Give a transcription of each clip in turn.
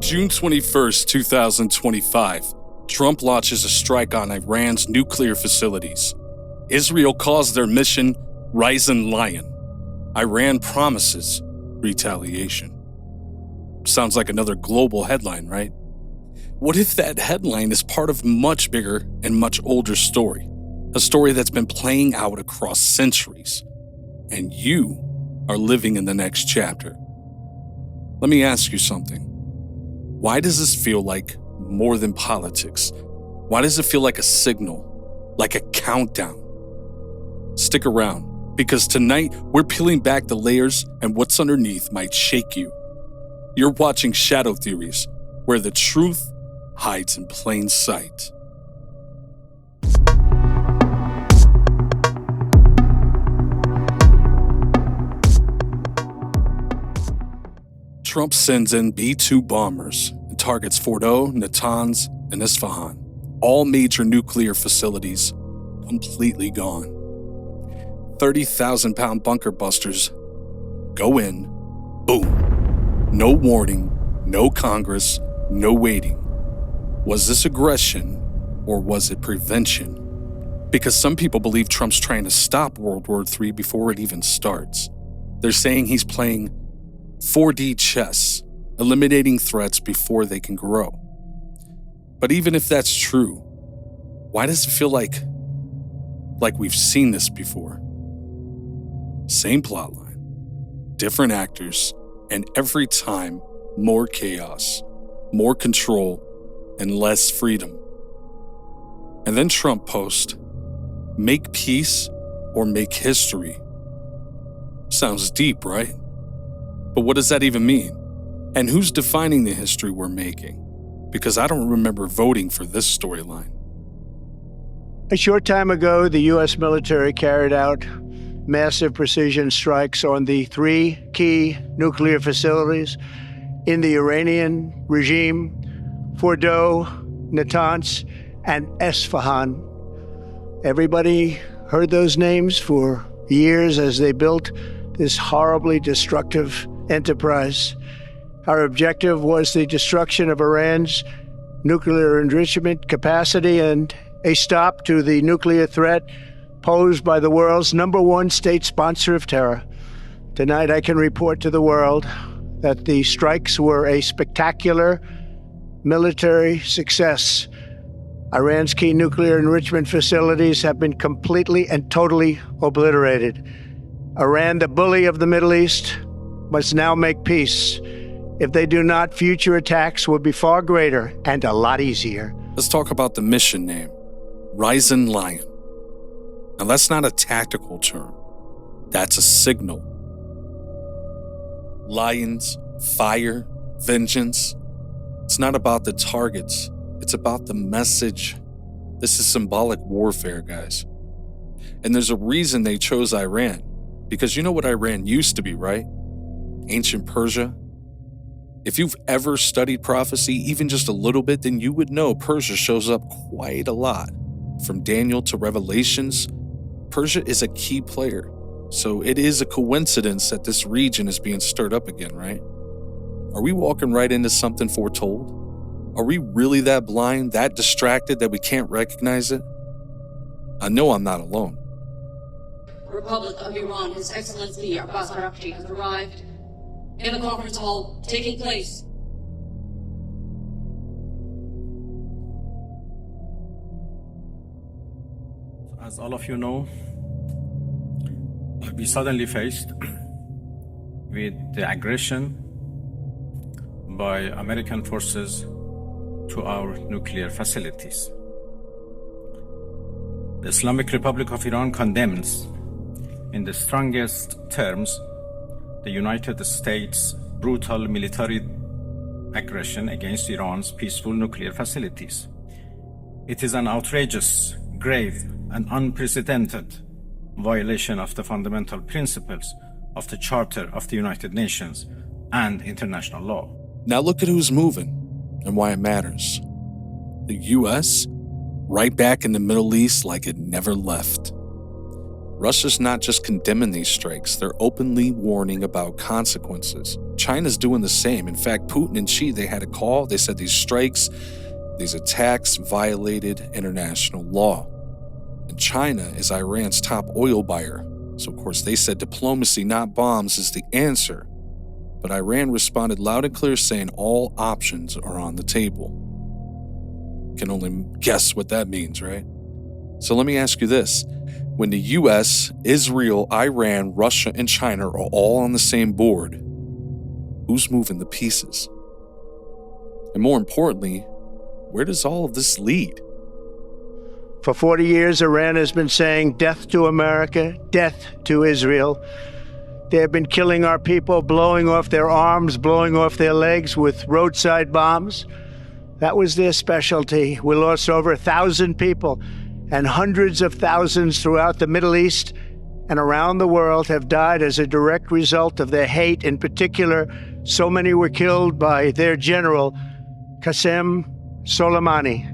June 21st, 2025, Trump launches a strike on Iran's nuclear facilities. Israel calls their mission Rising Lion. Iran promises retaliation. Sounds like another global headline, right? What if that headline is part of a much bigger and much older story? A story that's been playing out across centuries. And you are living in the next chapter. Let me ask you something. Why does this feel like more than politics? Why does it feel like a signal, like a countdown? Stick around, because tonight we're peeling back the layers and what's underneath might shake you. You're watching Shadow Theories, where the truth hides in plain sight. Trump sends in B-2 bombers and targets Fordo, Natanz, and Isfahan, all major nuclear facilities completely gone. 30,000-pound bunker busters go in, boom. No warning, no Congress, no waiting. Was this aggression or was it prevention? Because some people believe Trump's trying to stop World War III before it even starts. They're saying he's playing 4D chess, eliminating threats before they can grow. But even if that's true, why does it feel like we've seen this before? Same plotline, different actors, and every time more chaos, more control, and less freedom. And then Trump posts, "Make peace or make history." Sounds deep, right? But what does that even mean? And who's defining the history we're making? Because I don't remember voting for this storyline. A short time ago, the U.S. military carried out massive precision strikes on the three key nuclear facilities in the Iranian regime: Fordo, Natanz, and Isfahan. Everybody heard those names for years as they built this horribly destructive enterprise. Our objective was the destruction of Iran's nuclear enrichment capacity and a stop to the nuclear threat posed by the world's #1 state sponsor of terror. Tonight, I can report to the world that the strikes were a spectacular military success. Iran's key nuclear enrichment facilities have been completely and totally obliterated. Iran, the bully of the Middle East, must now make peace. If they do not, future attacks will be far greater and a lot easier. Let's talk about the mission name, Rising Lion. Now, that's not a tactical term. That's a signal. Lions, fire, vengeance. It's not about the targets. It's about the message. This is symbolic warfare, guys. And there's a reason they chose Iran. Because you know what Iran used to be, right? Ancient Persia. If you've ever studied prophecy, even just a little bit, then you would know Persia shows up quite a lot. From Daniel to Revelations, Persia is a key player. So it is a coincidence that this region is being stirred up again, right? Are we walking right into something foretold? Are we really that blind, that distracted that we can't recognize it? I know I'm not alone. Republic of Iran, His Excellency Abbas Araghchi has arrived in the conference hall taking place. As all of you know, we suddenly faced with the aggression by American forces to our nuclear facilities. The Islamic Republic of Iran condemns in the strongest terms the United States' brutal military aggression against Iran's peaceful nuclear facilities. It is an outrageous, grave, and unprecedented violation of the fundamental principles of the Charter of the United Nations and international law. Now look at who's moving and why it matters. The U.S., right back in the Middle East like it never left. Russia's not just condemning these strikes, they're openly warning about consequences. China's doing the same. In fact, Putin and Xi, they had a call. They said these strikes, these attacks violated international law. And China is Iran's top oil buyer. So, of course, they said diplomacy, not bombs, is the answer. But Iran responded loud and clear, saying all options are on the table. Can only guess what that means, right? So let me ask you this. When the US, Israel, Iran, Russia, and China are all on the same board, who's moving the pieces? And more importantly, where does all of this lead? For 40 years, Iran has been saying death to America, death to Israel. They have been killing our people, blowing off their arms, blowing off their legs with roadside bombs. That was their specialty. We lost over 1,000 people, and hundreds of thousands throughout the Middle East and around the world have died as a direct result of their hate. In particular, so many were killed by their general, Qasem Soleimani.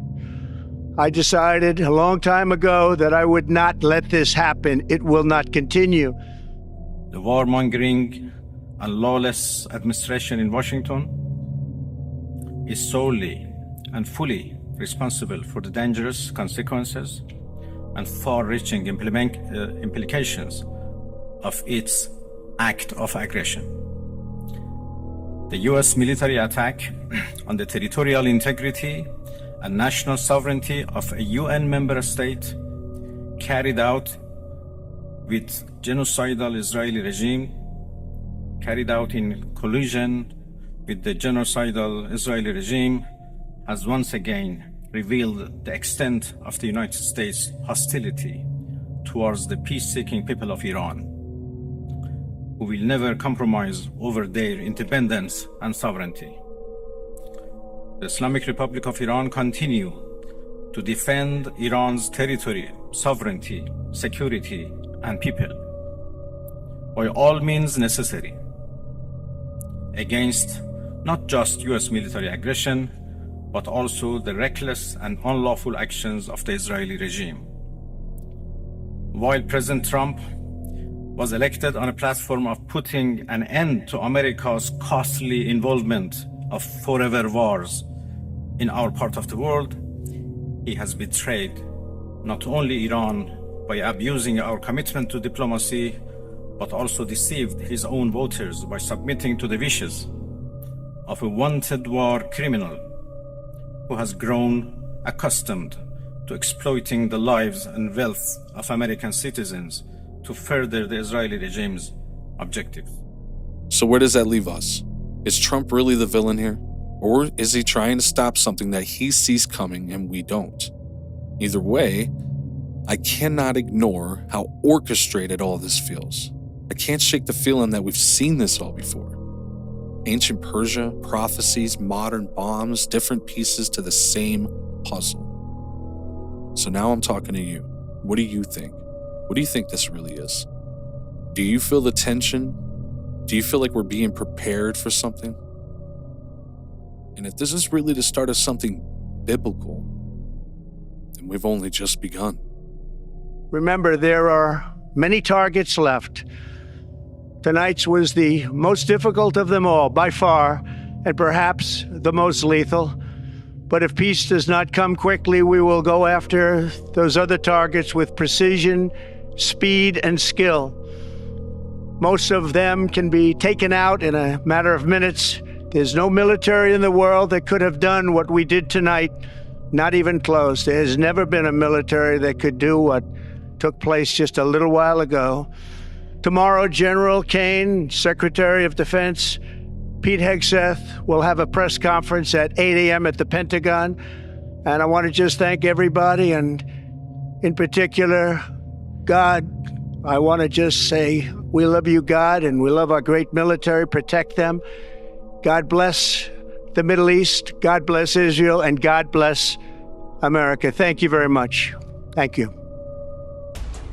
I decided a long time ago that I would not let this happen. It will not continue. The warmongering and lawless administration in Washington is solely and fully responsible for the dangerous consequences and far-reaching implications of its act of aggression. The U.S. military attack on the territorial integrity and national sovereignty of a UN member state carried out with genocidal Israeli regime, carried out in collusion with the genocidal Israeli regime, has once again revealed the extent of the United States' hostility towards the peace-seeking people of Iran, who will never compromise over their independence and sovereignty. The Islamic Republic of Iran continue to defend Iran's territory, sovereignty, security, and people by all means necessary against not just US military aggression, but also the reckless and unlawful actions of the Israeli regime. While President Trump was elected on a platform of putting an end to America's costly involvement of forever wars in our part of the world, he has betrayed not only Iran by abusing our commitment to diplomacy, but also deceived his own voters by submitting to the wishes of a wanted war criminal who has grown accustomed to exploiting the lives and wealth of American citizens to further the Israeli regime's objectives. So where does that leave us? Is Trump really the villain here? Or is he trying to stop something that he sees coming and we don't? Either way, I cannot ignore how orchestrated all this feels. I can't shake the feeling that we've seen this all before. Ancient Persia, prophecies, modern bombs, different pieces to the same puzzle. So now I'm talking to you. What do you think? What do you think this really is? Do you feel the tension? Do you feel like we're being prepared for something? And if this is really the start of something biblical, then we've only just begun. Remember, there are many targets left. Tonight's was the most difficult of them all, by far, and perhaps the most lethal. But if peace does not come quickly, we will go after those other targets with precision, speed, and skill. Most of them can be taken out in a matter of minutes. There's no military in the world that could have done what we did tonight, not even close. There has never been a military that could do what took place just a little while ago. Tomorrow, General Kane, Secretary of Defense, Pete Hegseth will have a press conference at 8 a.m. at the Pentagon. And I want to just thank everybody, and in particular, God. I want to just say we love you, God, and we love our great military. Protect them. God bless the Middle East. God bless Israel, and God bless America. Thank you very much. Thank you.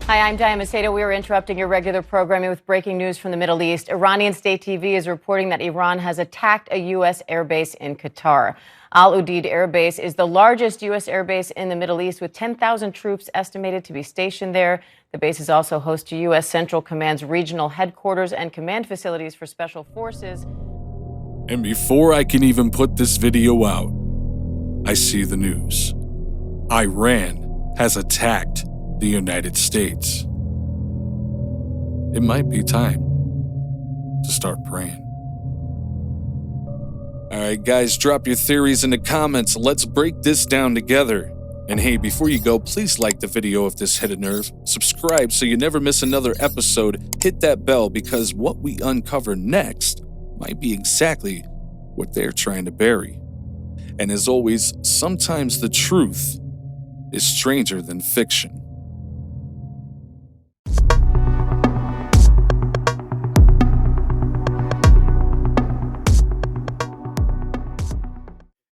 Hi, I'm Diane Macedo. We are interrupting your regular programming with breaking news from the Middle East. Iranian state TV is reporting that Iran has attacked a U.S. airbase in Qatar. Al Udeid Air Base is the largest U.S. airbase in the Middle East, with 10,000 troops estimated to be stationed there. The base is also host to U.S. Central Command's regional headquarters and command facilities for special forces. And before I can even put this video out, I see the news. Iran has attacked the United States. It might be time to start praying. All right, guys, drop your theories in the comments. Let's break this down together. And hey, before you go, please like the video if this hit a nerve. Subscribe so you never miss another episode. Hit that bell because what we uncover next might be exactly what they're trying to bury. And as always, sometimes the truth is stranger than fiction.